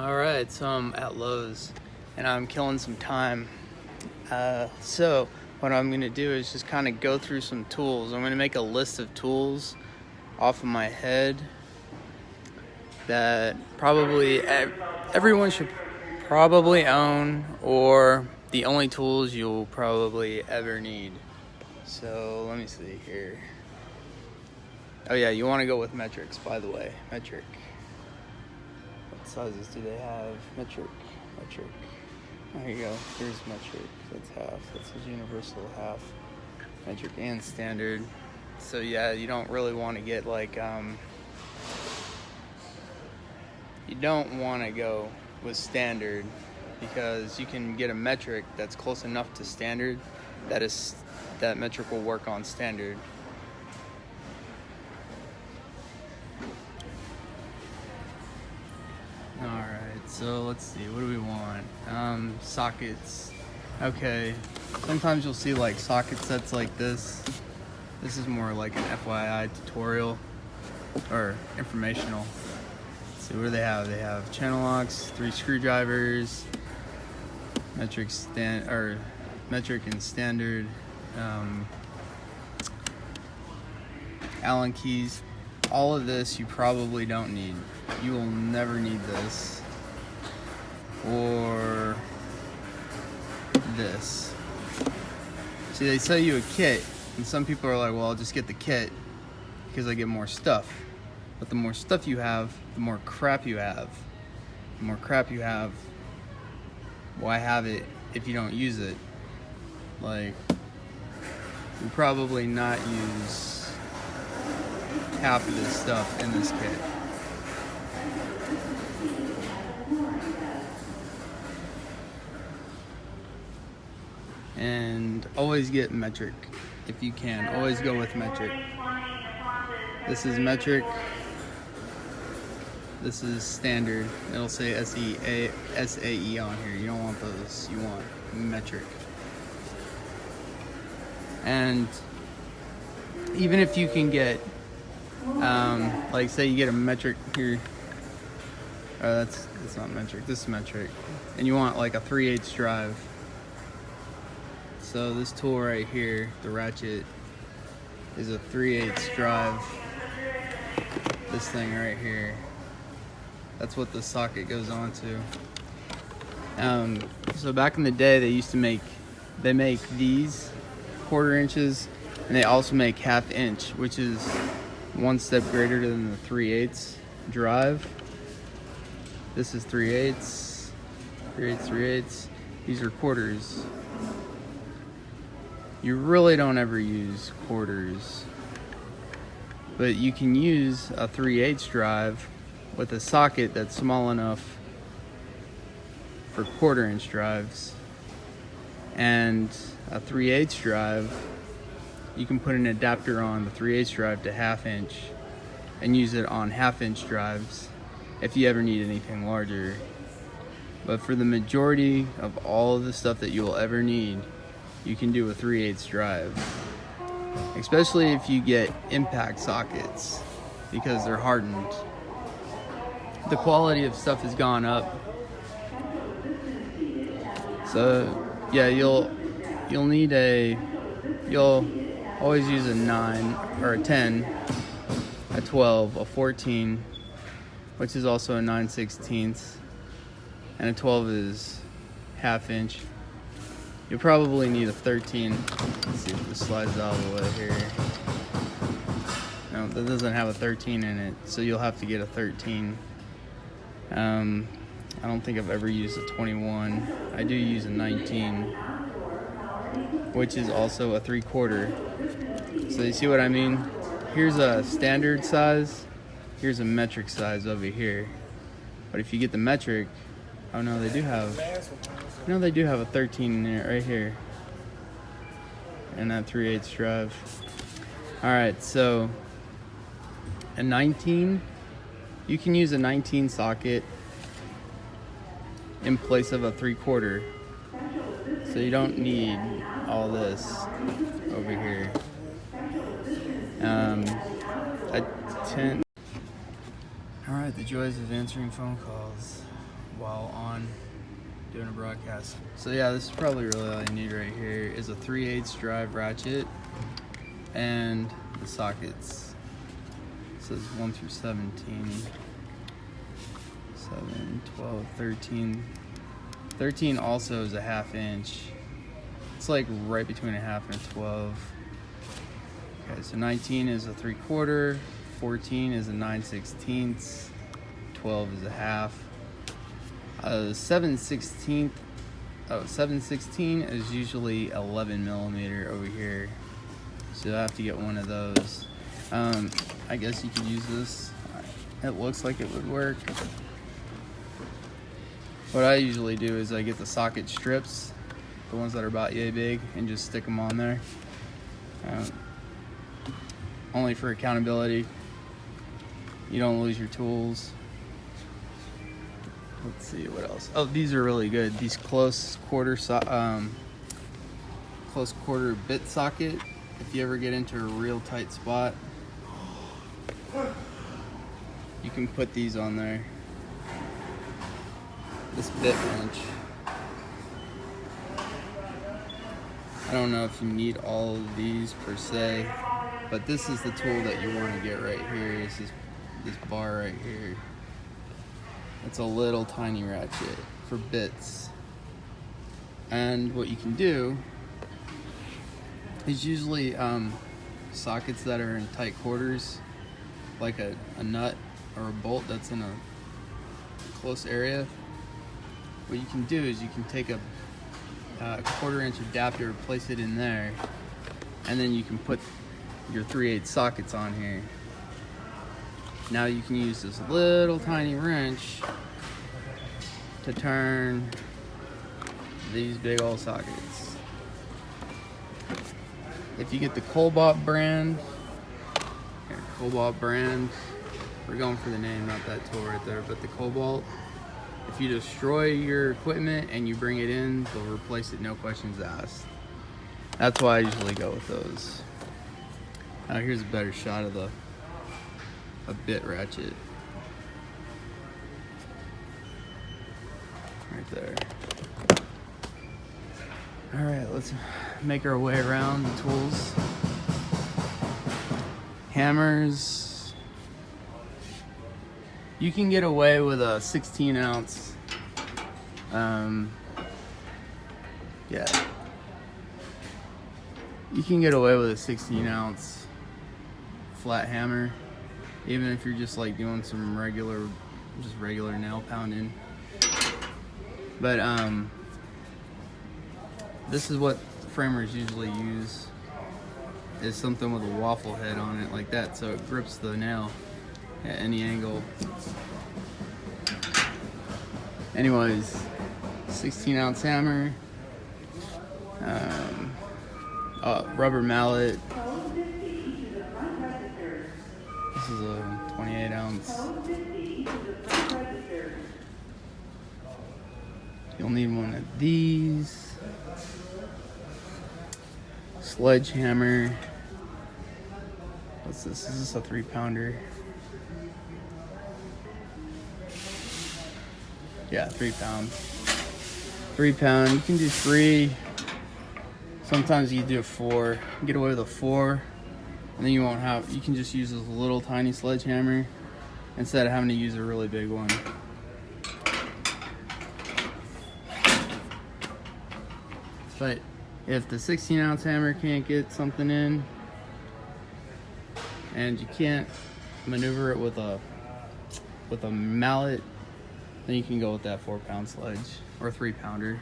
Alright, so I'm at Lowe's and I'm killing some time. So what I'm going to do is just kind of go through some tools. I'm going to make a list of tools off of my head that probably everyone should probably own, or the only tools you'll probably ever need. So let me see here. Oh yeah, you want to go with metrics, by the way. Metric. What sizes do they have? Metric. There you go. Here's metric. That's half. That's a universal half. Metric and standard. So yeah, you don't really want to get like you don't want to go with standard, because you can get a metric that's close enough to standard that metric will work on standard. Alright, so let's see, what do we want? Sockets. Okay, sometimes you'll see like socket sets like this. This is more like an FYI tutorial or informational. Let's see, what do they have? They have channel locks, 3 screwdrivers, metric and standard, Allen keys. All of this you probably don't need. You will never need this or this. See, they sell you a kit, and some people are like, well, I'll just get the kit because I get more stuff. But the more stuff you have, the more crap you have. The more crap you have, why have it if you don't use it? Like, you probably not use half of this stuff in this kit. And always get metric if you can. Always go with metric. This is metric. This is standard. It'll say SAE on here. You don't want those. You want metric. And even if you can get like say you get a metric here, that's not metric, this is metric, and you want like a 3/8 drive. So this tool right here, the ratchet, is a 3/8 drive. This thing right here, that's what the socket goes on to. So back in the day, they make these 1/4 inches, and they also make 1/2 inch, which is 1 step greater than the 3/8 drive. This is 3/8, 3/8. These are quarters. You really don't ever use quarters, but you can use a 3/8 drive with a socket that's small enough for 1/4 inch drives, and a 3/8 drive, you can put an adapter on the 3/8 drive to 1/2 inch and use it on 1/2 inch drives if you ever need anything larger. But for the majority of all of the stuff that you will ever need, you can do a 3/8 drive, especially if you get impact sockets, because they're hardened. The quality of stuff has gone up. So yeah, you'll always use a 9 or a 10, a 12, a 14, which is also a 9/16, and a 12 is 1/2 inch. You'll probably need a 13. Let's see if this slides out of the way here. No, that doesn't have a 13 in it, so you'll have to get a 13. I don't think I've ever used a 21. I do use a 19, which is also a 3/4. So you see what I mean? Here's a standard size. Here's a metric size over here. But if you get the metric, oh no, they do have a 13 in it right here. And that 3/8 drive. Alright, so a 19, you can use a 19 socket in place of a 3/4. So you don't need all this over here. A 10. Alright, the joys of answering phone calls. while on doing a broadcast. So yeah, this is probably really all you need right here is a 3/8 drive ratchet and the sockets. It says 1 through 17. 7, 12, 13. 13 also is a 1/2 inch. It's like right between a 1/2 and a 12. Okay, so 19 is a 3/4, 14 is a 9/16, 12 is a 1/2. 7/16 is usually 11 millimeter over here. So you'll have to get one of those. I guess you could use this. It looks like it would work. What I usually do is I get the socket strips, the ones that are about yay big, and just stick them on there. Only for accountability. You don't lose your tools. Let's see what else. Oh, these are really good. These close quarter bit socket. If you ever get into a real tight spot, you can put these on there. This bit wrench. I don't know if you need all of these per se, but this is the tool that you want to get right here. Is this bar right here. It's a little tiny ratchet for bits. And what you can do is usually sockets that are in tight quarters, like a nut or a bolt that's in a close area. What you can do is you can take a 1/4 inch adapter, place it in there, and then you can put your 3/8 sockets on here. Now you can use this little tiny wrench to turn these big old sockets. If you get the Cobalt brand, we're going for the name, not that tool right there, but the Cobalt. If you destroy your equipment and you bring it in, they'll replace it, no questions asked. That's why I usually go with those. Now here's a better shot of a bit ratchet. Right there. All right, let's make our way around the tools. Hammers. You can get away with a 16 ounce. Yeah. You can get away with a 16 ounce flat hammer, even if you're just like doing some regular nail pounding. But this is what framers usually use, is something with a waffle head on it like that, so it grips the nail at any angle. Anyways, 16 ounce hammer, rubber mallet. This is a 28 ounce. You'll need one of these. Sledgehammer. What's this? Is this a 3-pounder? Yeah, 3 pound. 3 pound. You can do 3. Sometimes you do 4. Get away with a 4, and then you can just use this little tiny sledgehammer instead of having to use a really big one. But if the 16 ounce hammer can't get something in, and you can't maneuver it with a mallet, then you can go with that 4-pound sledge or 3-pounder.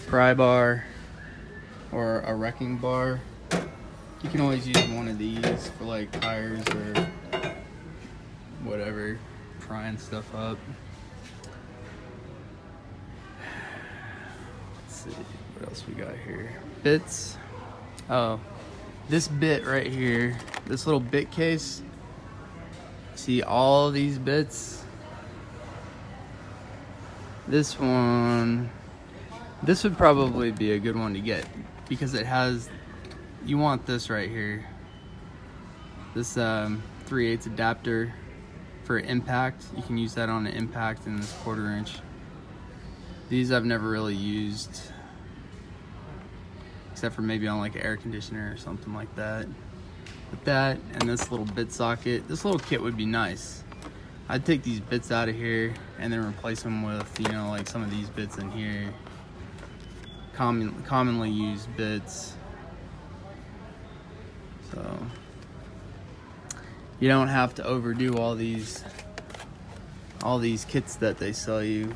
Pry bar or a wrecking bar. You can always use one of these for like tires or whatever, prying stuff up. Let's see what else we got here. Bits. Oh, this bit right here, this little bit case. See all these bits? This one, this would probably be a good one to get because it has, you want this right here. This 3/8 adapter for impact. You can use that on an impact in this 1/4 inch. These I've never really used, except for maybe on like an air conditioner or something like that. With that and this little bit socket, this little kit would be nice. I'd take these bits out of here and then replace them with, you know, like some of these bits in here. Commonly used bits. So you don't have to overdo all these kits that they sell you.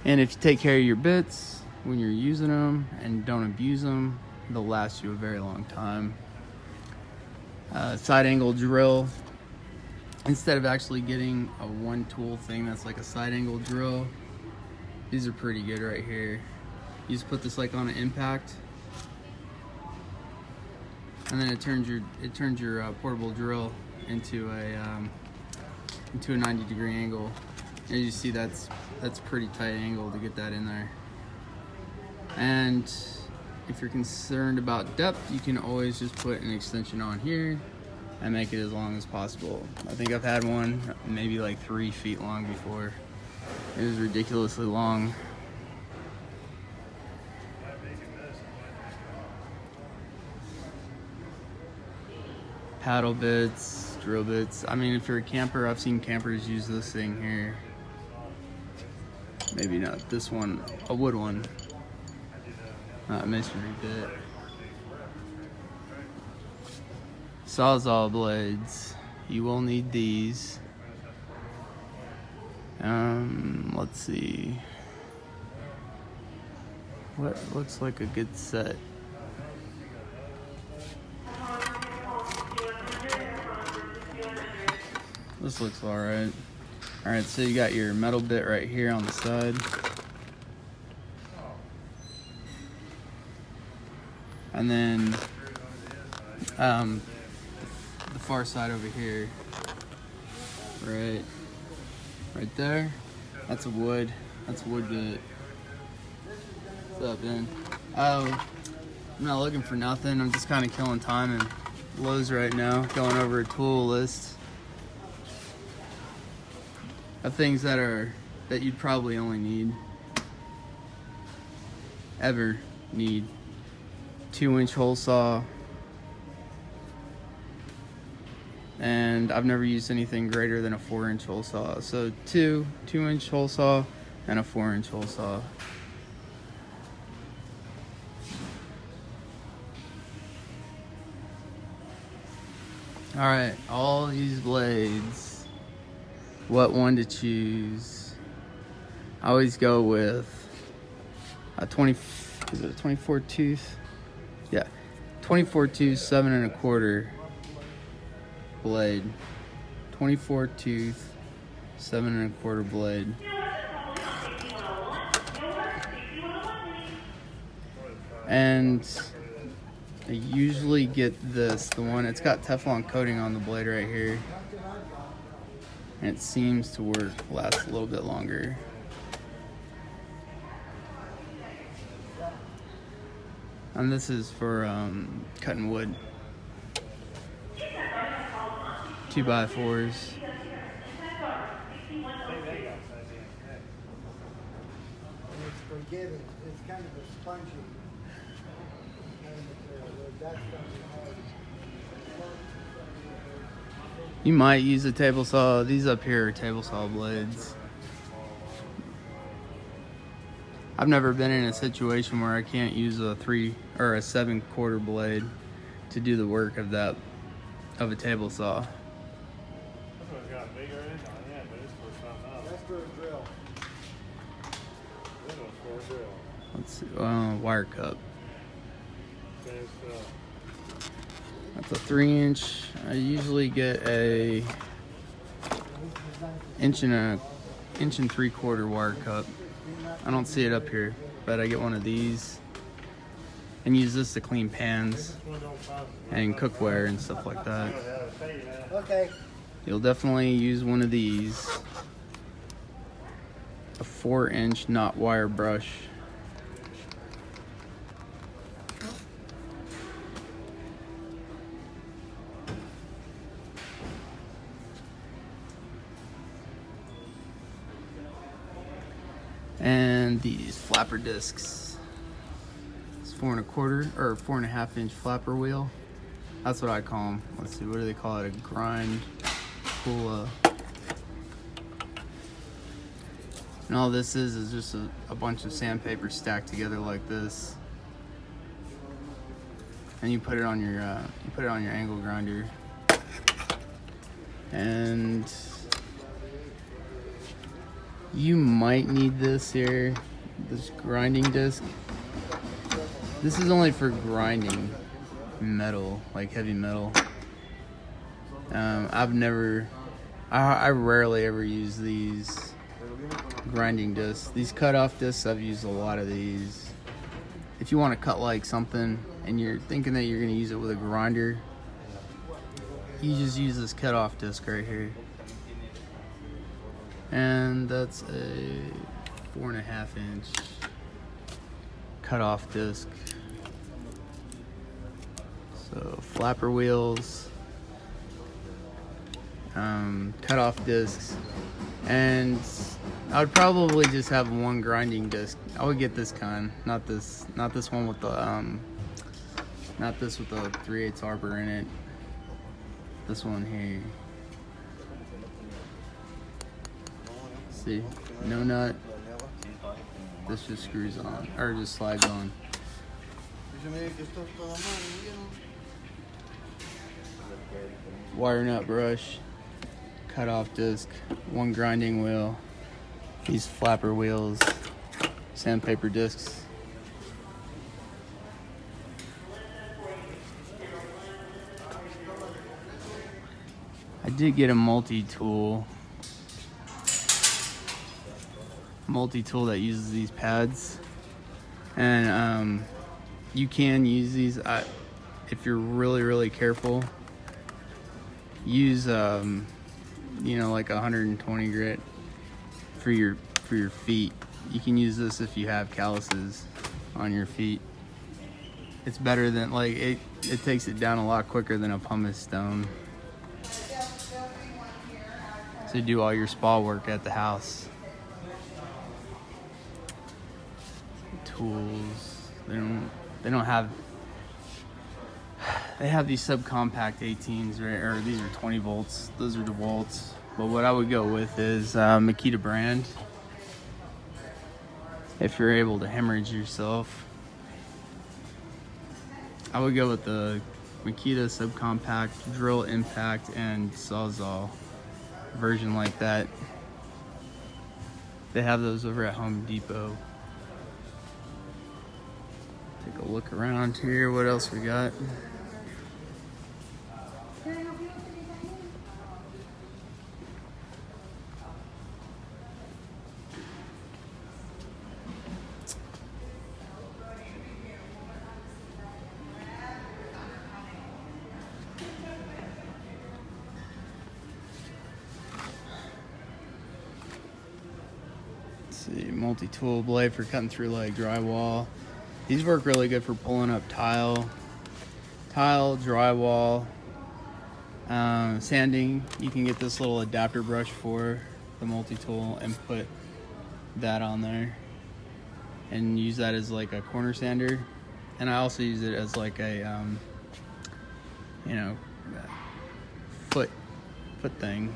And if you take care of your bits when you're using them and don't abuse them, they'll last you a very long time. Side angle drill. Instead of actually getting a one tool thing that's like a side angle drill, these are pretty good right here. You just put this like on an impact, and then it turns your portable drill into a 90-degree angle. As you see, that's pretty tight angle to get that in there. And if you're concerned about depth, you can always just put an extension on here and make it as long as possible. I think I've had one maybe like 3 feet long before. It was ridiculously long. Paddle bits, drill bits. I mean, if you're a camper, I've seen campers use this thing here. Maybe not this one, a wood one. Not a masonry bit. Sawzall blades. You will need these. Let's see. What looks like a good set? This looks alright. Alright, so you got your metal bit right here on the side. And then the far side over here. Right there. That's a wood bit. What's up, Ben? I'm not looking for nothing. I'm just kind of killing time in Lowe's right now, going over a tool list of things that you'd probably only ever need. 2-inch hole saw, and I've never used anything greater than a 4-inch hole saw. So 2-inch hole saw and a 4-inch hole saw. All right, all these blades, what one to choose? I always go with a 24 tooth? Yeah, 24 tooth 7 1/4 blade. 24 tooth 7 1/4 blade. And I usually get the one, it's got Teflon coating on the blade right here. And it seems to last a little bit longer. And this is for cutting wood. 2x4s. It's forgiving. It's kind of a spongy kind of material. That's going to be hard. You might use a table saw. These up here are table saw blades. I've never been in a situation where I can't use a 3 or a 7 1/4 blade to do the work of a table saw. This one's got a bigger end on it, yeah, but it's for something else. That's for a drill. This one's for a drill. Let's see, wire cup. There's, That's a 3-inch. I usually get a inch and 3/4 wire cup. I don't see it up here, but I get one of these and use this to clean pans and cookware and stuff like that. Okay. You'll definitely use one of these. A 4-inch knot wire brush. And these flapper discs. It's 4¼ or 4.5 inch flapper wheel. That's what I call them. Let's see, what do they call it? A grind pull. And all this is just a bunch of sandpaper stacked together like this. And you put it on your angle grinder. And you might need this here, this grinding disc. This is only for grinding metal, like heavy metal. I rarely ever use these grinding discs. These cutoff discs, I've used a lot of these. If you want to cut like something and you're thinking that you're going to use it with a grinder, you just use this cutoff disc right here. And that's a 4.5 inch cutoff disc. So flapper wheels, cutoff discs, and I would probably just have one grinding disc. I would get this kind, not this one with the not this with the 3/8 arbor in it. This one here. See, no nut. This just screws on, or just slides on. Wire nut brush, cutoff disc, one grinding wheel, these flapper wheels, sandpaper discs. I did get a multi-tool that uses these pads, and you can use these if you're really careful. Use like 120 grit for your feet. You can use this if you have calluses on your feet. It's better than, like, it takes it down a lot quicker than a pumice stone. So do all your spa work at the house. Tools. They don't have. They have these subcompact 18s, right? Or these are 20 volts. Those are DeWalt's. But what I would go with is Makita brand. If you're able to hemorrhage yourself, I would go with the Makita subcompact drill impact and sawzall version like that. They have those over at Home Depot. Take a look around here. What else we got? See, multi-tool blade for cutting through like drywall. These work really good for pulling up tile, drywall, sanding. You can get this little adapter brush for the multi-tool and put that on there and use that as like a corner sander. And I also use it as like a foot thing.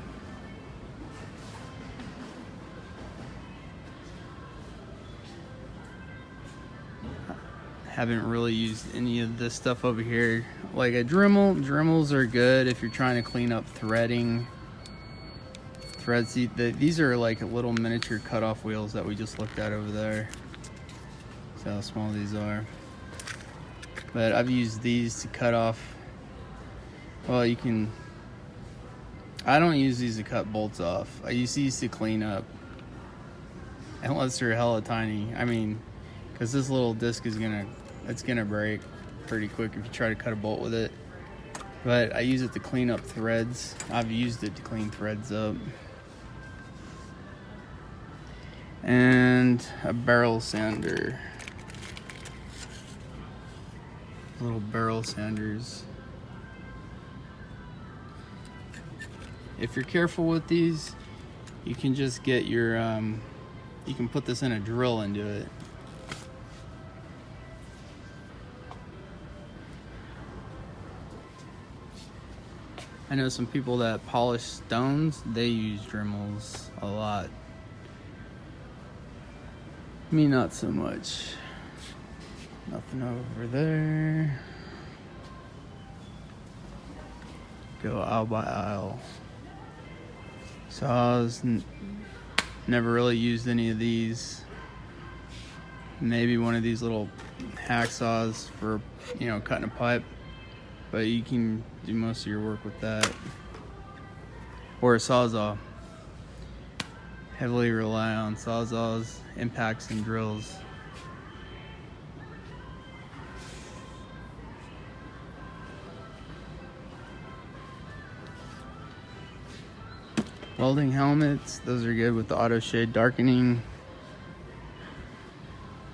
Haven't really used any of this stuff over here. Like a Dremel. Dremels are good if you're trying to clean up threading. These are like little miniature cutoff wheels that we just looked at over there. That's how small these are. But I've used these to cut off. Well, you can. I don't use these to cut bolts off. I use these to clean up. Unless they're hella tiny. I mean, because this little disc is it's gonna break pretty quick if you try to cut a bolt with it. But I use it to clean up threads. I've used it to clean threads up. And a barrel sander. Little barrel sanders. If you're careful with these, you can just get your you can put this in a drill and do it. I know some people that polish stones, they use Dremels a lot. Me, not so much. Nothing over there. Go aisle by aisle. Saws, never really used any of these. Maybe one of these little hacksaws for, you know, cutting a pipe. But you can do most of your work with that. Or a sawzall. Heavily rely on sawzalls, impacts, and drills. Welding helmets, those are good with the auto shade darkening.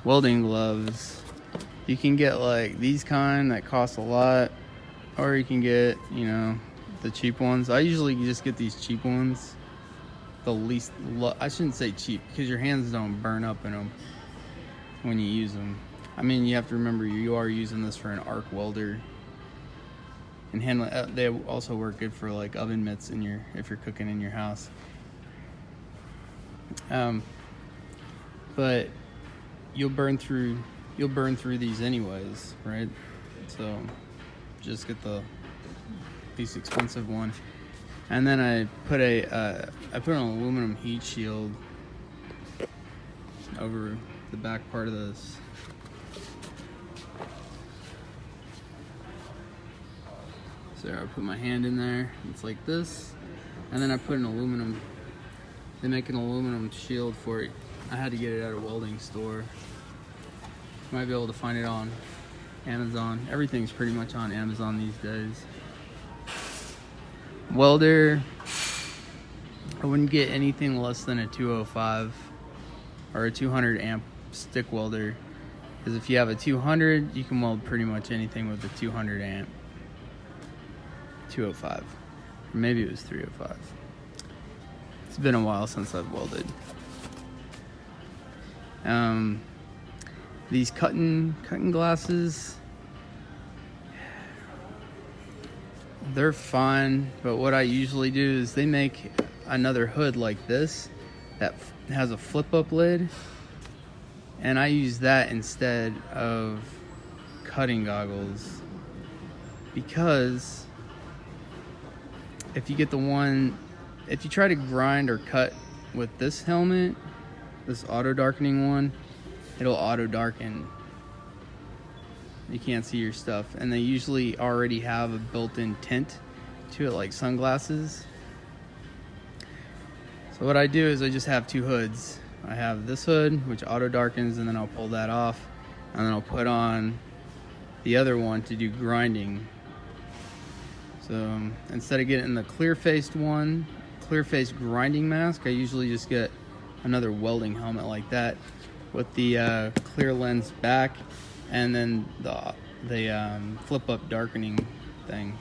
Welding gloves, you can get like these kind that cost a lot, or you can get, you know, the cheap ones. I usually just get these cheap ones. The least, I shouldn't say cheap, because your hands don't burn up in them when you use them. I mean, you have to remember you are using this for an arc welder. And handle, they also work good for like oven mitts in your, if you're cooking in your house. But you'll burn through these anyways, right? So just get the least expensive one. And then I put an aluminum heat shield over the back part of this. So I put my hand in there, it's like this, and then I put an aluminum, they make an aluminum shield for it. I had to get it at a welding store. You might be able to find it on Amazon. Everything's pretty much on Amazon these days. Welder, I wouldn't get anything less than a 205 or a 200 amp stick welder, because if you have a 200, you can weld pretty much anything with a 200 amp. 205, or maybe it was 305. It's been a while since I've welded. These cutting glasses, they're fine, but what I usually do is they make another hood like this that has a flip up lid, and I use that instead of cutting goggles, because if you get the one, if you try to grind or cut with this helmet, this auto darkening one, it'll auto darken. You can't see your stuff, and they usually already have a built-in tint to it, like sunglasses. So what I do is I just have two hoods. I have this hood, which auto darkens, and then I'll pull that off, and then I'll put on the other one to do grinding. So instead of getting the clear-faced grinding mask, I usually just get another welding helmet like that with the clear lens back, and then the flip-up darkening thing.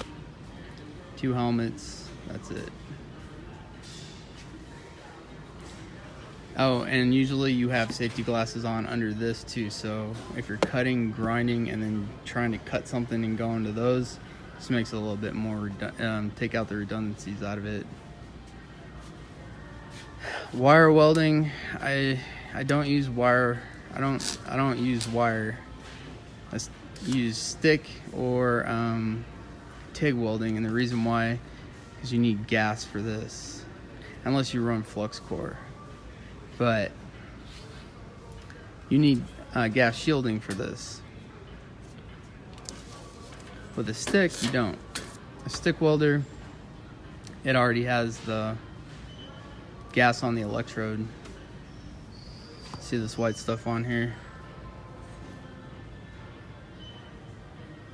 Two helmets, that's it. Oh, and usually you have safety glasses on under this too, so if you're cutting, grinding, and then trying to cut something and go into those, just makes it a little bit more, take out the redundancies out of it. Wire welding, I don't use wire. I don't use wire. I use stick or TIG welding, and the reason why is you need gas for this, unless you run flux core. But you need gas shielding for this. With a stick, you don't. A stick welder, it already has the gas on the electrode. See this white stuff on here?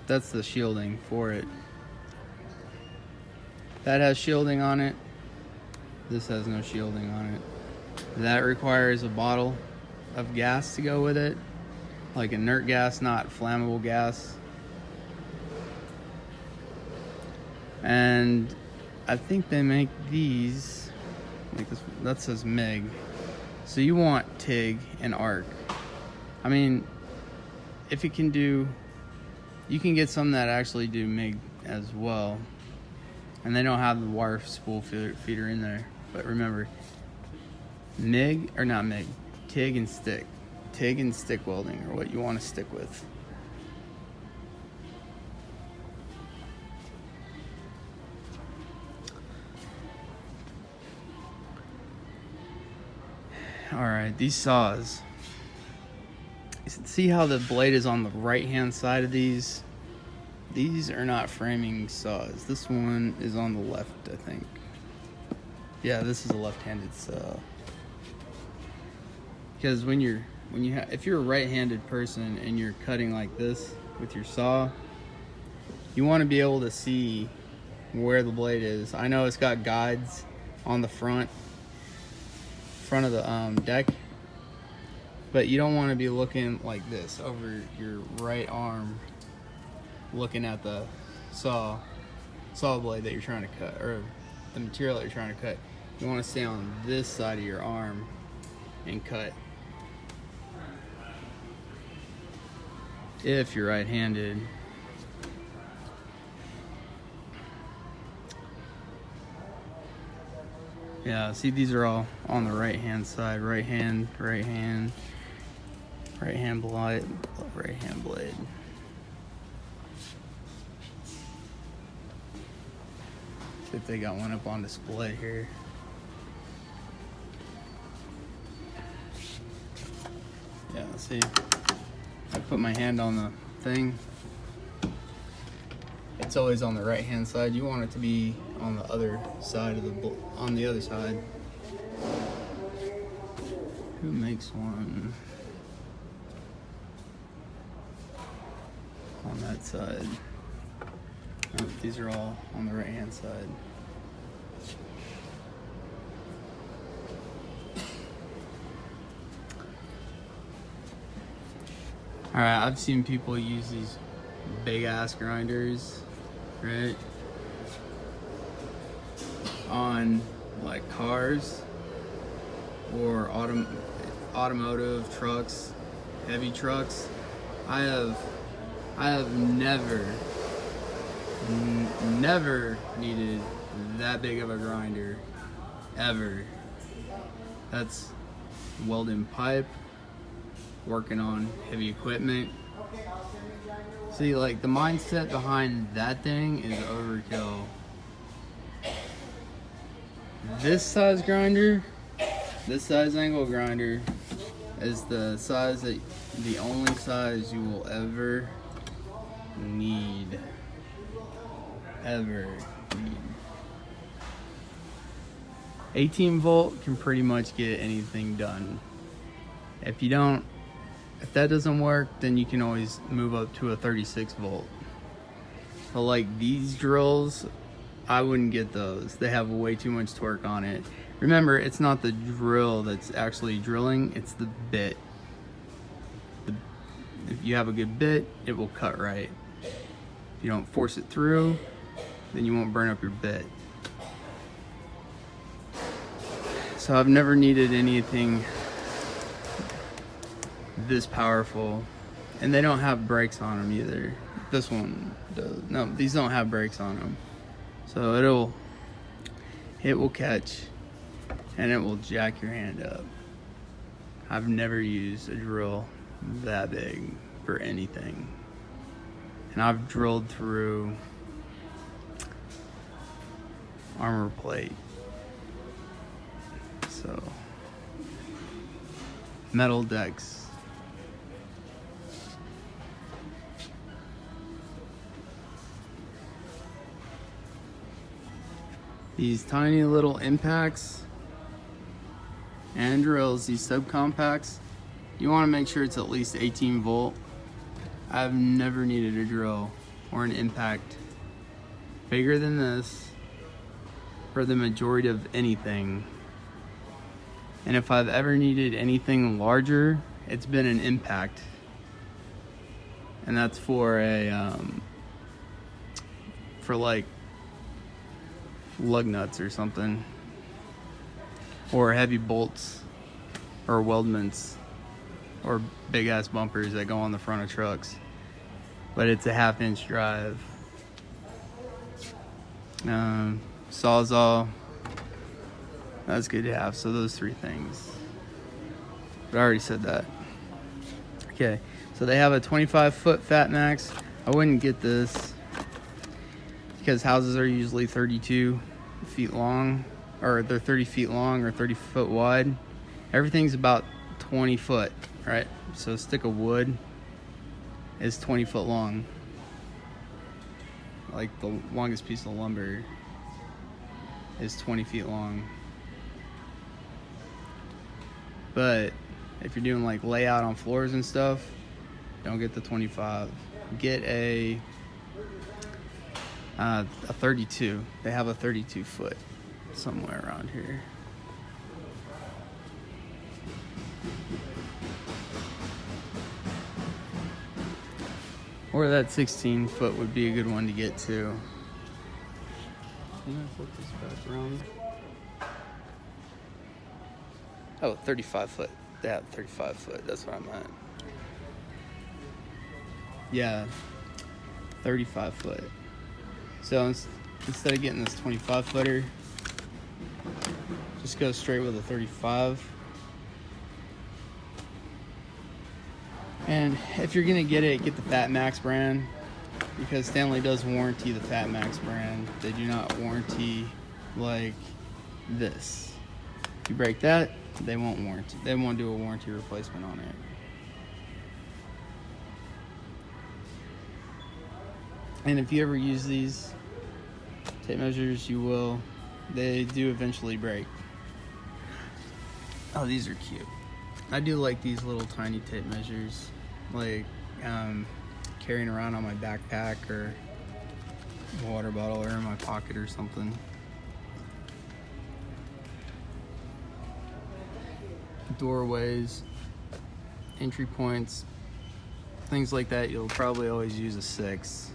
That's the shielding for it. That has shielding on it. This has no shielding on it. That requires a bottle of gas to go with it, like inert gas, not flammable gas. And I think they make these, like this, that says Meg. So you want TIG and arc. I mean, if you can do, you can get some that actually do MIG as well. And they don't have the wire spool feeder in there. But remember, MIG, or not MIG, TIG and stick. TIG and stick welding are what you want to stick with. Alright, these saws. See how the blade is on the right hand side of these? These are not framing saws. This one is on the left, I think. Yeah, this is a left-handed saw. Because if you're a right-handed person and you're cutting like this with your saw, you want to be able to see where the blade is. I know it's got guides on the front of the deck, but you don't want to be looking like this over your right arm, looking at the saw blade that you're trying to cut, or the material that you're trying to cut. You want to stay on this side of your arm and cut. If you're right-handed. Yeah, see, these are all on the right-hand side. Right hand blade. See if they got one up on display here. Yeah, see, I put my hand on the thing. It's always on the right hand side. You want it to be on the other side of on the other side. Who makes one on that side? Oh, these are all on the right hand side. Alright, I've seen people use these big ass grinders, right? On like cars or automotive trucks, heavy trucks. I have never needed that big of a grinder ever. That's welding pipe, working on heavy equipment. See, like, the mindset behind that thing is overkill. This size grinder, this size angle grinder, is the only size you will ever need. Ever need. 18 volt can pretty much get anything done. If that doesn't work, then you can always move up to a 36 volt. But like these drills, I wouldn't get those. They have way too much torque on it. Remember, it's not the drill that's actually drilling, it's the bit. If you have a good bit, it will cut right. If you don't force it through, then you won't burn up your bit. So I've never needed anything this powerful, and they don't have brakes on them either. This one does. No, these don't have brakes on them, so it will catch and it will jack your hand up. I've never used a drill that big for anything, and I've drilled through armor plate, so metal decks. These tiny little impacts and drills, these subcompacts, you want to make sure it's at least 18 volt. I've never needed a drill or an impact bigger than this for the majority of anything. And if I've ever needed anything larger, it's been an impact. And that's for like lug nuts or something, or heavy bolts. or weldments or big ass bumpers that go on the front of trucks. But it's a 1/2 inch drive. Sawzall, that's good to have. So those 3 things. But I already said that. Okay, so they have a 25-foot Fat Max. I wouldn't get this because houses are usually 32 feet long, or they're 30 feet long or 30 foot wide. Everything's about 20 foot, right? So a stick of wood is 20 foot long. Like the longest piece of lumber is 20 feet long. But if you're doing like layout on floors and stuff, don't get the 25. Get a 32. They have a 32 foot somewhere around here. Or that 16 foot would be a good one to get too. Can I flip this back around? Oh, 35 foot. Yeah, 35 foot. That's what I meant. Yeah, 35 foot. So instead of getting this 25 footer, just go straight with a 35. And if you're gonna get it, get the Fat Max brand, because Stanley does warranty the Fat Max brand. They do not warranty like this. If you break that, they won't warranty. They won't do a warranty replacement on it. And if you ever use these tape measures, you will. They do eventually break. Oh, these are cute. I do like these little tiny tape measures, like carrying around on my backpack or water bottle or in my pocket or something. Doorways, entry points, things like that, you'll probably always use a 6.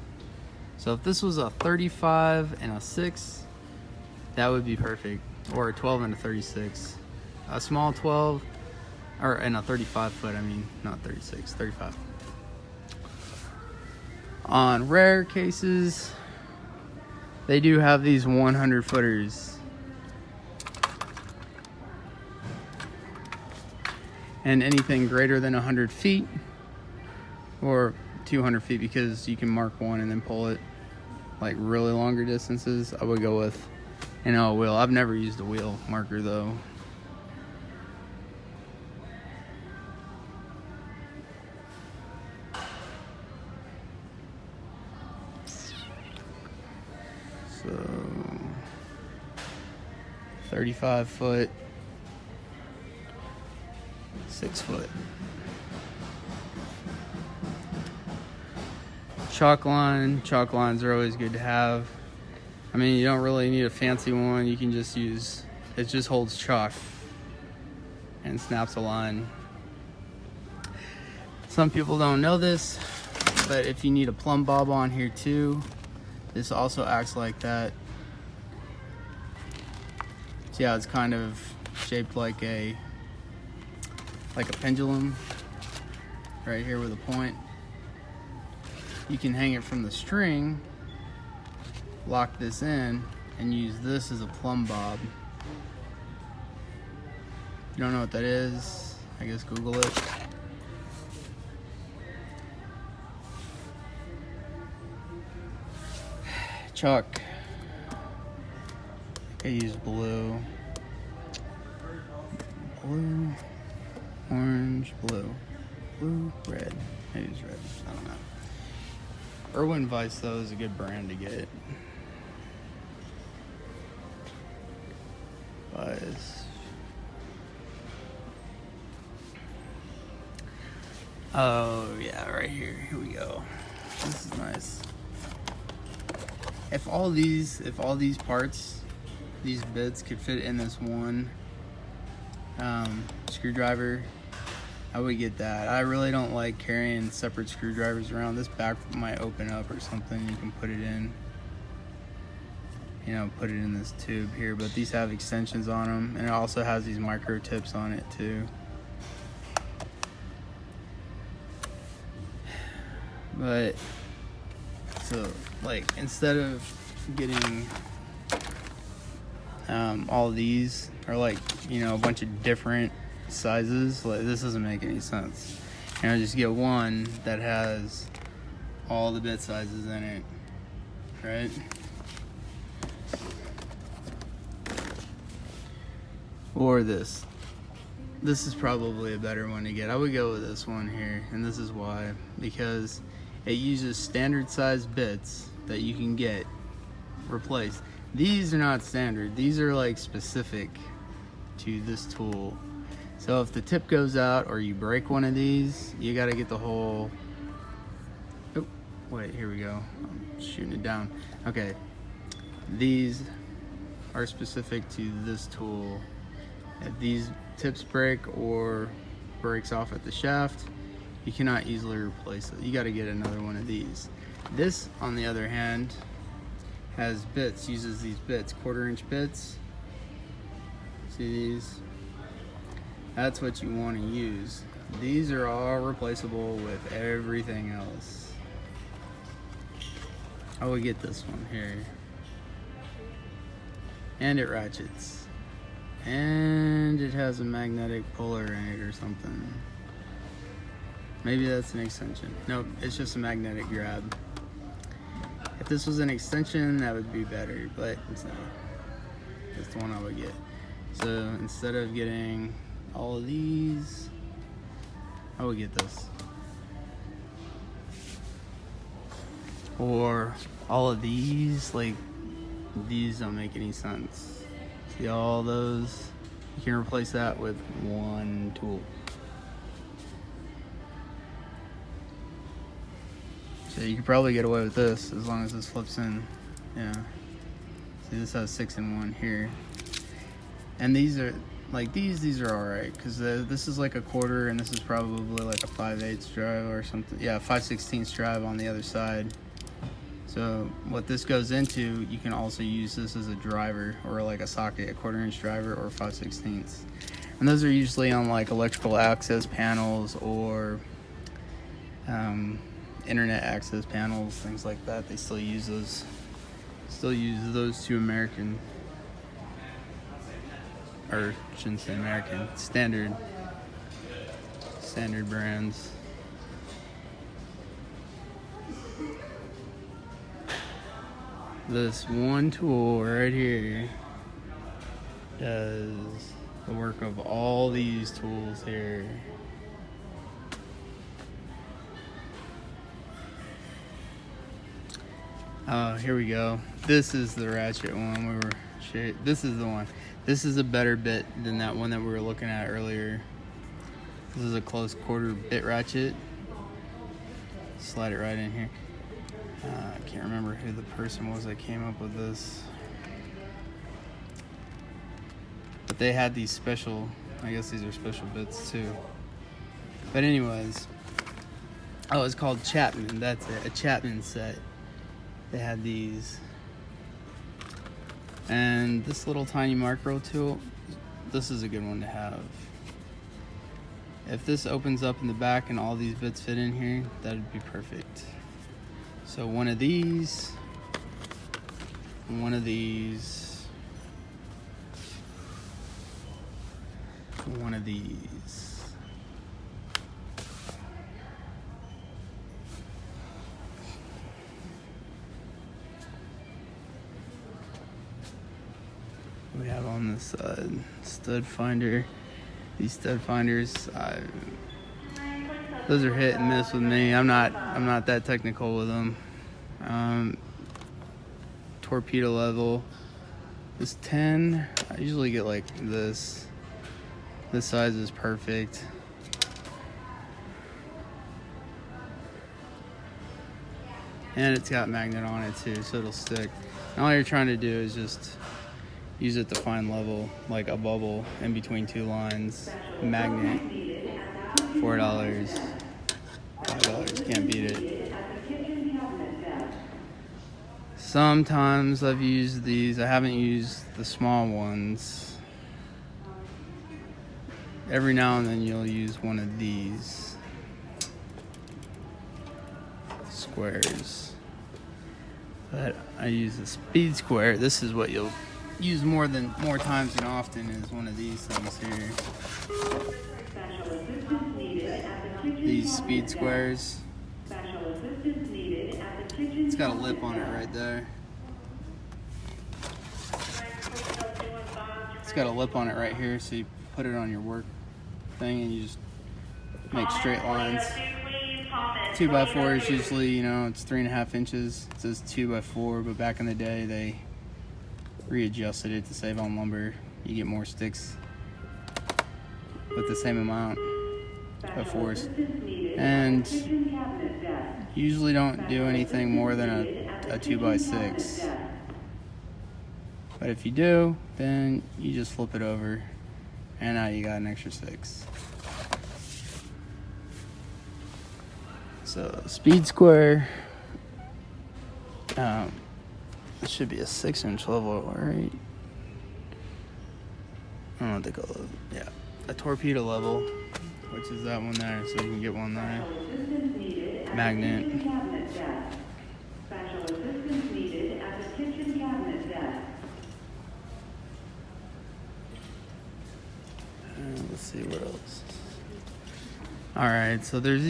So if this was a 35 and a 6, that would be perfect. Or a 12 and a 36. A small 12, and a 35 foot, I mean, not 36, 35. On rare cases, they do have these 100 footers. And anything greater than 100 feet, or 200 feet, because you can mark one and then pull it, like really longer distances, I would go with, a wheel. I've never used a wheel marker though. So 35 foot, 6 foot. Chalk lines are always good to have. I mean, you don't really need a fancy one. You can just use, it just holds chalk and snaps a line. Some people don't know this, but if you need a plumb bob on here too, this also acts like that. So yeah, it's kind of shaped like a pendulum right here with a point. You can hang it from the string, lock this in, and use this as a plumb bob. If you don't know what that is, I guess Google it. Chalk. I use blue, orange, blue, red. I use red. I don't know. Irwin Weiss though is a good brand to get. Weiss. Oh yeah, right here. Here we go. This is nice. If all these parts, these bits could fit in this one screwdriver, I would get that. I really don't like carrying separate screwdrivers around. This back might open up or something. You can put it in, put it in this tube here. But these have extensions on them, and it also has these micro tips on it too. But so like instead of getting all these or like, you know, a bunch of different sizes, like this doesn't make any sense. You know, just get one that has all the bit sizes in it, right? Or this. This is probably a better one to get. I would go with this one here, and this is why. Because it uses standard size bits that you can get replaced. These are not standard. These are like specific to this tool. So if the tip goes out or you break one of these, you got to get the whole... Oh, wait, here we go. I'm shooting it down. Okay. These are specific to this tool. If these tips break or breaks off at the shaft, you cannot easily replace it. You got to get another one of these. This, on the other hand, has bits, uses these bits, 1/4 inch bits. See these? That's what you want to use. These are all replaceable with everything else. I would get this one here. And it ratchets. And it has a magnetic puller in it or something. Maybe that's an extension. Nope, it's just a magnetic grab. If this was an extension, that would be better, but it's not. That's the one I would get. So instead of getting all of these, I would get this. Or all of these, like these don't make any sense. See all those? You can replace that with one tool. So you could probably get away with this as long as this flips in. Yeah. See, this has 6-in-1 here. And these are, like these are alright, because this is like a 1/4 and this is probably like a 5/8 drive or something. Yeah, 5/16 drive on the other side. So what this goes into, you can also use this as a driver or like a socket, a 1/4 inch driver or 5/16. And those are usually on like electrical access panels or internet access panels, things like that. They still use those. Still use those two American, or shouldn't say American, standard brands. This one tool right here does the work of all these tools here. Oh, here we go. This is the ratchet one. This is the one. This is a better bit than that one that we were looking at earlier. This is a close 1/4 bit ratchet. Slide it right in here. I can't remember who the person was that came up with this. But they had these special, I guess these are special bits too. But anyways, oh, it's called Chapman. That's it, a Chapman set. They had these. And this little tiny micro tool, this is a good one to have. If this opens up in the back and all these bits fit in here, that'd be perfect. So one of these, one of these, one of these. We have on this stud finder. These stud finders, those are hit and miss with me. I'm not that technical with them. Torpedo level. This 10, I usually get like this. This size is perfect. And it's got magnet on it too, so it'll stick. And all you're trying to do is just use it to find level, like a bubble in between two lines. Magnet, $4, $5, can't beat it. Sometimes I've used these. I haven't used the small ones. Every now and then you'll use one of these. squares. But I use the speed square. This is what you'll use more times than often, is one of these things here. These speed squares. It's got a lip on it right there. It's got a lip on it right here, so you put it on your work thing and you just make straight lines. 2x4 is usually, you know, it's 3.5 inches. It says 2x4, but back in the day they readjusted it to save on lumber. You get more sticks with the same amount of force. And usually don't do anything more than a 2x6. But if you do, then you just flip it over and now you got an extra 6. So speed square, it should be a 6-inch level, right? I don't know what they call it. Yeah, a torpedo level, which is that one there, so you can get one there. Magnet. Special assistance needed at the kitchen cabinet desk. Let's see what else. All right, so there's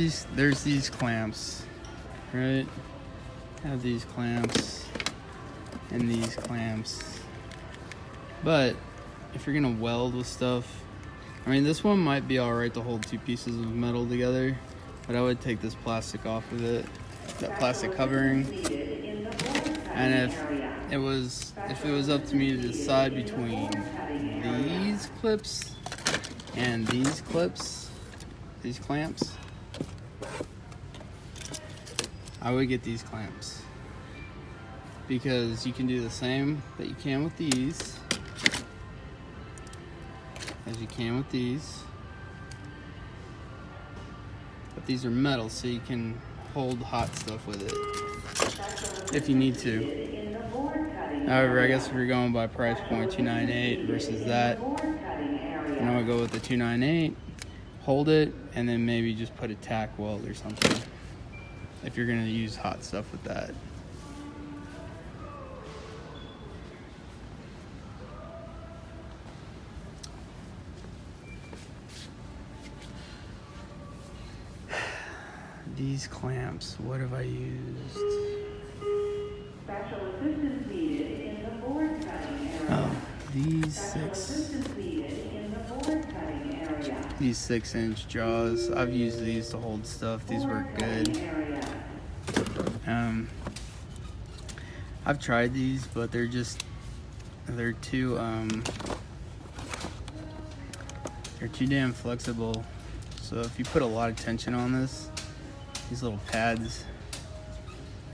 these clamps, right? Have these clamps and these clamps. But if you're gonna weld with stuff, I mean, this one might be all right to hold 2 pieces of metal together, but I would take this plastic off of it, that plastic covering. And if it was up to me to decide between these clips and these clips, these clamps, I would get these clamps, because you can do the same that you can with these as you can with these, but these are metal, so you can hold hot stuff with it if you need to. However, I guess if you're going by price point, $298 versus that, and I would go with the $298, hold it, and then maybe just put a tack weld or something if you're gonna use hot stuff with that. These clamps, what have I used? Special assistance needed in the board cutting area. Oh, these Special assistance needed in the board cutting area. These 6-inch jaws. I've used these to hold stuff. These work good. I've tried these, but they're too damn flexible. So if you put a lot of tension on these little pads,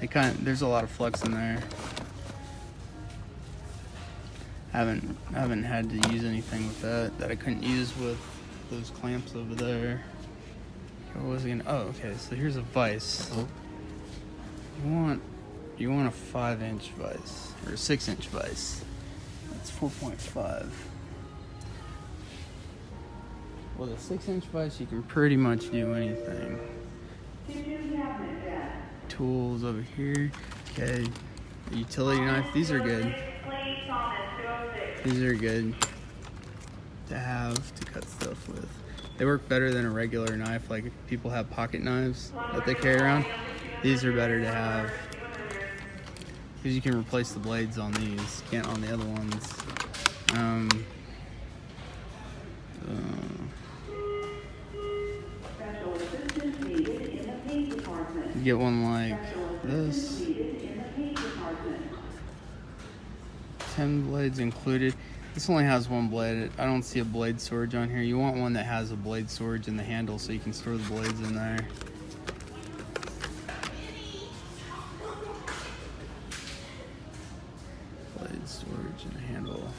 there's a lot of flex in there. I haven't had to use anything with that I couldn't use with those clamps over there. What was I gonna? Oh, okay. So here's a vise. You want a 5-inch vise or a 6-inch vise. That's 4.5. With a 6-inch vise, you can pretty much do anything. Tools over here. Okay, a utility knife. These are good. These are good to have to cut stuff with. They work better than a regular knife. Like if people have pocket knives that they carry around, these are better to have, because you can replace the blades on these, can't on the other ones. You get one like this. 10 blades included. This only has one blade. I don't see a blade storage on here. You want one that has a blade storage in the handle so you can store the blades in there. Blade storage in the handle.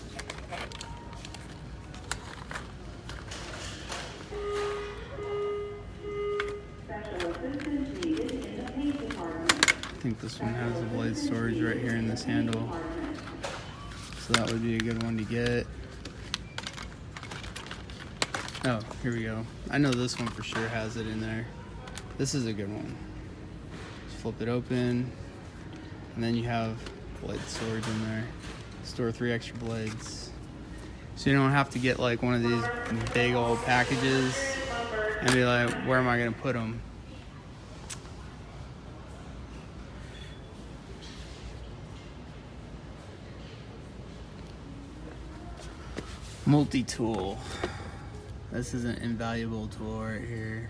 I think this one has a blade storage right here in this handle. So that would be a good one to get. Oh, here we go. I know this one for sure has it in there. This is a good one. flip it open, and then you have blade storage in there. Store 3 extra blades. So you don't have to get like one of these big old packages and be like, where am I gonna put them? Multi-tool. This is an invaluable tool right here.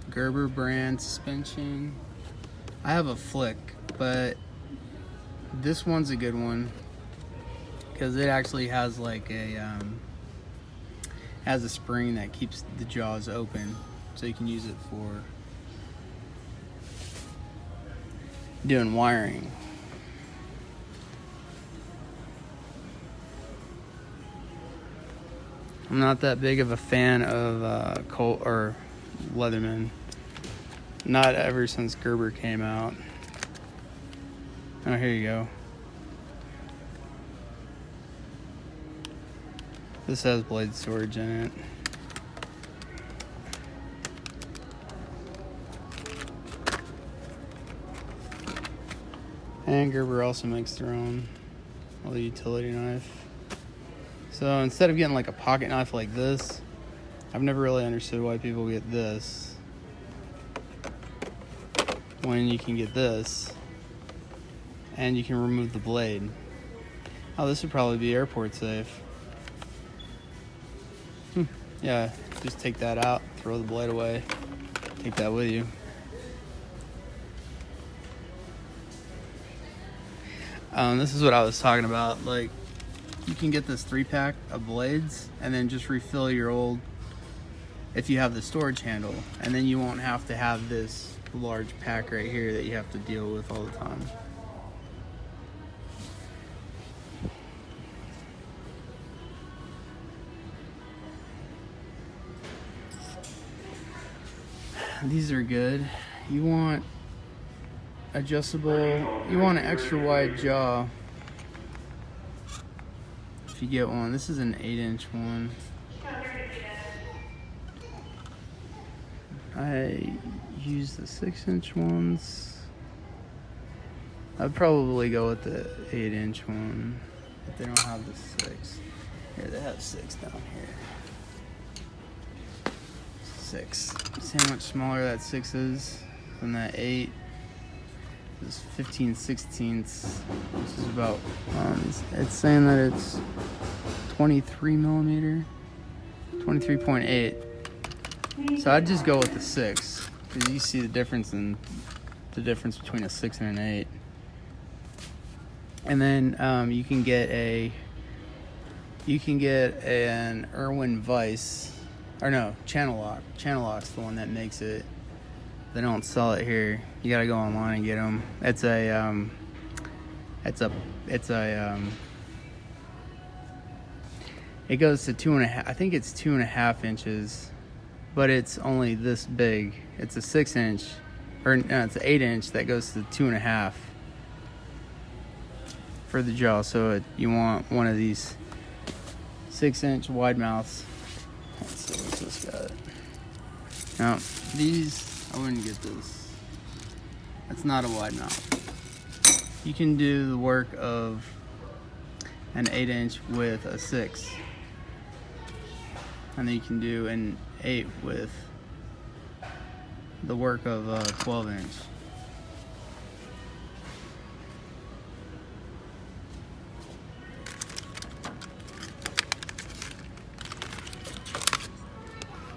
Gerber brand suspension. I have a Flick, but this one's a good one because it actually has like a has a spring that keeps the jaws open, so you can use it for doing wiring. I'm not that big of a fan of Colt or Leatherman. Not ever since Gerber came out. Oh, here you go. This has blade storage in it. And Gerber also makes their own little utility knife. So instead of getting like a pocket knife like this, I've never really understood why people get this when you can get this and you can remove the blade. Oh, this would probably be airport safe. Yeah, just take that out, throw the blade away, take that with you. This is what I was talking about. Like, you can get this 3-pack of blades and then just refill your old, if you have the storage handle, and then you won't have to have this large pack right here that you have to deal with all the time. These are good. You want adjustable, you want an extra wide jaw if you get one. This is an 8-inch one. I use the 6-inch ones. I'd probably go with the 8-inch one if they don't have the 6. Here, they have 6 down here. 6. See how much smaller that 6 is than that 8? This is 15/16, which is about, it's saying that it's 23 millimeter, 23.8. So I'd just go with the 6, because you see the difference between a 6 and an 8. And then you can get an Irwin Vice, or no, Channel Lock. Channel Lock's the one that makes it. They don't sell it here. You gotta go online and get them. It goes to 2.5. I think it's 2.5 inches, but it's only this big. It's a 6-inch, or no, it's an 8-inch that goes to 2.5 for the jaw. So you want one of these 6-inch wide mouths. Let's see what's this got. Now these, I wouldn't get this. It's not a wide mouth. You can do the work of an 8-inch with a 6. And then you can do an 8 with the work of a 12-inch.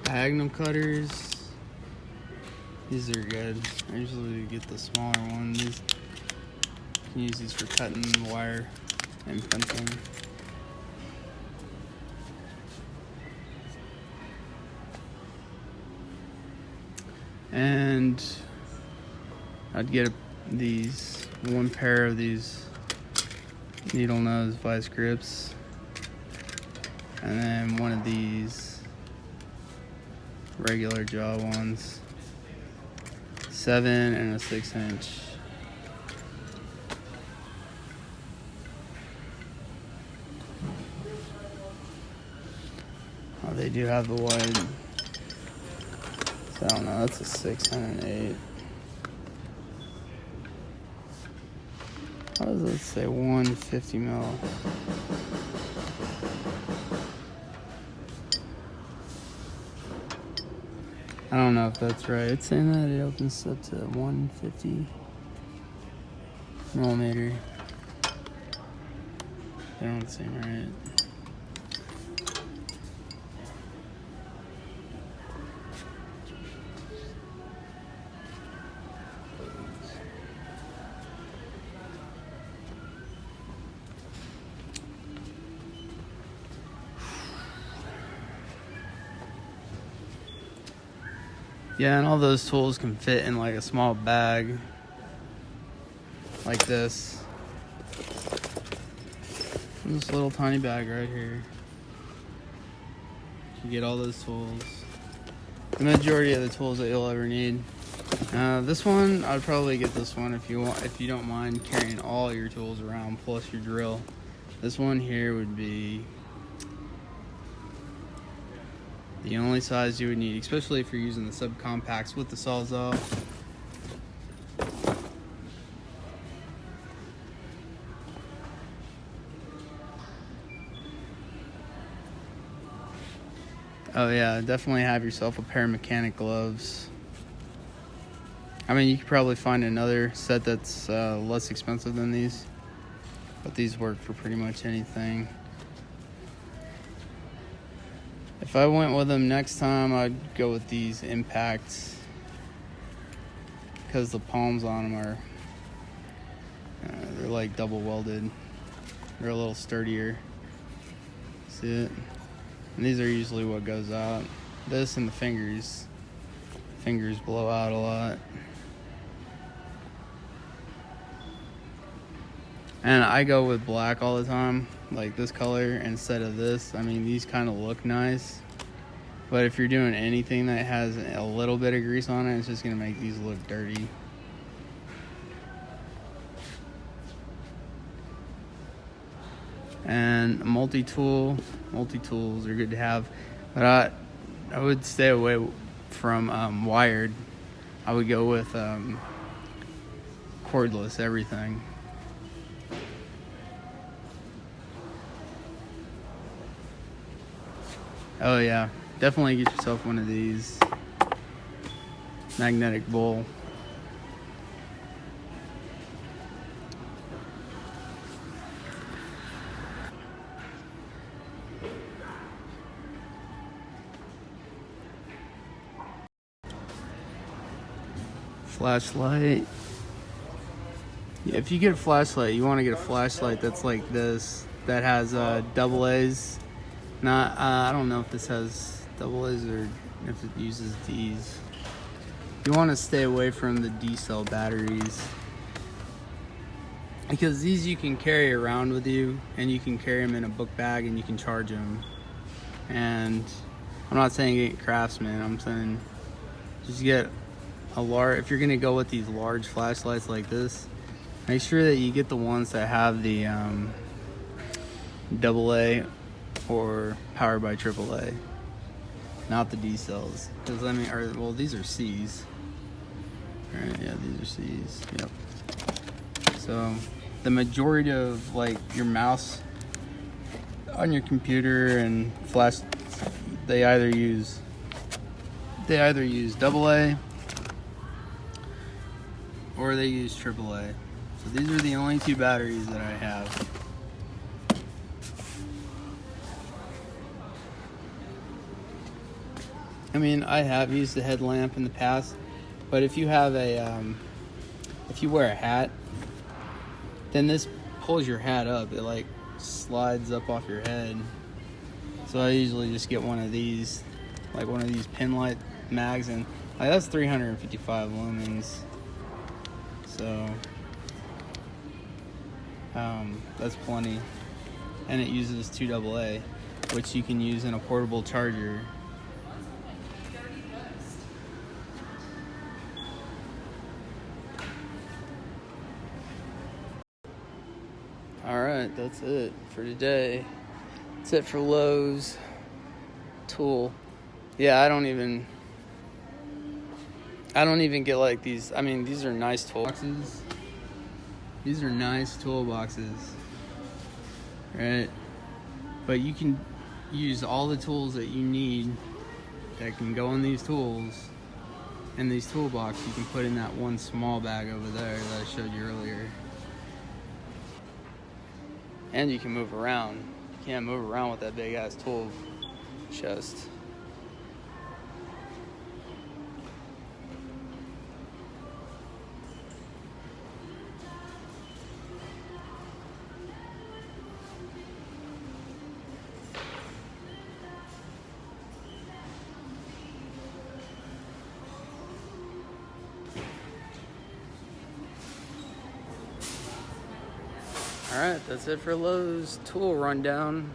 Diagonal cutters. These are good. I usually get the smaller one. You can use these for cutting wire and fencing. And I'd get one pair of these needle nose vice grips, and then one of these regular jaw ones, 7 and a 6-inch. Oh, they do have the wide. So I don't know, that's a 6 and an How does it say 150 mil? I don't know if that's right. It's saying that it opens up to 150 millimeter. That don't seem right. Yeah, and all those tools can fit in like a small bag like this. This little tiny bag right here. You get all those tools. The majority of the tools that you'll ever need. This one, I'd probably get this one if you don't mind carrying all your tools around plus your drill. This one here would be the only size you would need, especially if you're using the subcompacts with the Sawzall. Oh yeah, definitely have yourself a pair of mechanic gloves. I mean, you could probably find another set that's less expensive than these, but these work for pretty much anything. If I went with them next time, I'd go with these Impacts because the palms on them are they're like double welded. They're a little sturdier. See it? And these are usually what goes out. This and the fingers blow out a lot. And I go with black all the time, like this color instead of this. I mean, these kind of look nice, but if you're doing anything that has a little bit of grease on it, it's just gonna make these look dirty. And multi-tools are good to have, but I would stay away from wired. I would go with cordless everything. Oh yeah, definitely get yourself one of these magnetic bowl. Flashlight. Yeah, if you get a flashlight, you want to get a flashlight that's like this, that has double A's. Not, I don't know if this has double A's or if it uses D's. You want to stay away from the D-cell batteries, because these you can carry around with you, and you can carry them in a book bag and you can charge them. And I'm not saying get Craftsman, I'm saying just get a large. If you're gonna go with these large flashlights like this, make sure that you get the ones that have the AA or powered by AAA, not the D cells. Because I mean, well, these are C's. All right, yeah, these are C's. Yep. So the majority of like your mouse on your computer and flash, they either use AA or they use AAA. So these are the only two batteries that I have. I mean, I have used the headlamp in the past, but if you have if you wear a hat, then this pulls your hat up. It like slides up off your head. So I usually just get one of these, like one of these pin light mags, and like that's 355 lumens. So that's plenty, and it uses 2 AA, which you can use in a portable charger. Alright, that's it for today. That's it for Lowe's tool. Yeah, I don't even get like these. I mean, these are nice tool boxes. These are nice toolboxes, right? But you can use all the tools that you need that can go in these tools. And these toolbox you can put in that one small bag over there that I showed you earlier. And you can move around. You can't move around with that big ass tool chest. Alright, that's it for Lowe's tool rundown.